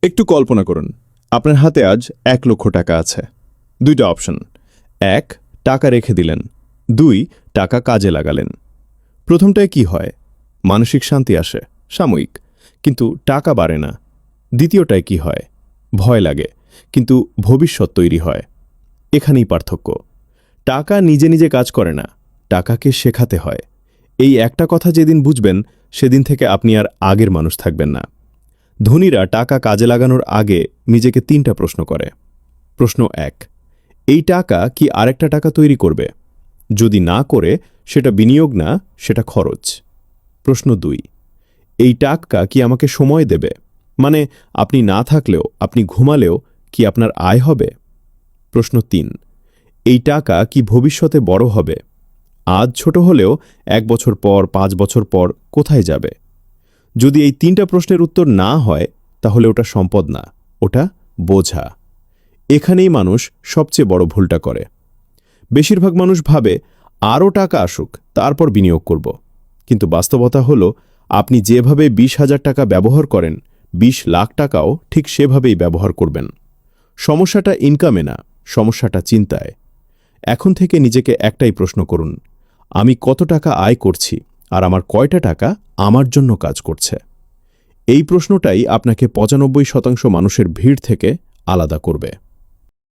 একটু কল্পনা করুন, আপনার হাতে আজ 1,00,000 টাকা আছে। দুইটা অপশন: 1, টাকা রেখে দিলেন, 2, টাকা কাজে লাগালেন। প্রথমটায় কি হয়? মানসিক শান্তি আসে, সাময়িক, কিন্তু টাকা বাড়ে না। দ্বিতীয়টায় কি হয়? ভয় লাগে, কিন্তু ভবিষ্যৎ তৈরি হয়। এখানেই পার্থক্য। টাকা নিজে নিজে কাজ করে না, টাকাকে শেখাতে হয়। এই একটা কথা যেদিন বুঝবেন, সেদিন থেকে আপনি আর আগের মানুষ থাকবেন না। ধনীরা টাকা কাজে লাগানোর আগে নিজেকে 3টা প্রশ্ন করে। প্রশ্ন 1, এই টাকা কি আরেকটা টাকা তৈরি করবে? যদি না করে, সেটা বিনিয়োগ না, সেটা খরচ। প্রশ্ন 2, এই টাকা কি আমাকে সময় দেবে? মানে আপনি না থাকলেও, আপনি ঘুমালেও কি আপনার আয় হবে? প্রশ্ন 3, এই টাকা কি ভবিষ্যতে বড় হবে? আজ ছোট হলেও 1 বছর পর, 5 বছর পর কোথায় যাবে? যদি এই 3টা প্রশ্নের উত্তর না হয়, তাহলে ওটা সম্পদ না, ওটা বোঝা। এখানেই মানুষ সবচেয়ে বড় ভুলটা করে। বেশিরভাগ মানুষ ভাবে আরও টাকা আসুক, তারপর বিনিয়োগ করব। কিন্তু বাস্তবতা হলো, আপনি যেভাবে 20,000 টাকা ব্যবহার করেন, 20 লাখ টাকাও ঠিক সেভাবেই ব্যবহার করবেন। সমস্যাটা ইনকামে না, সমস্যাটা চিন্তায়। এখন থেকে নিজেকে একটাই প্রশ্ন করুন: আমি কত টাকা আয় করছি, আর আমার কয়টা টাকা আমার জন্য কাজ করছে? এই প্রশ্নটাই আপনাকে 95% মানুষের ভিড় থেকে আলাদা করবে।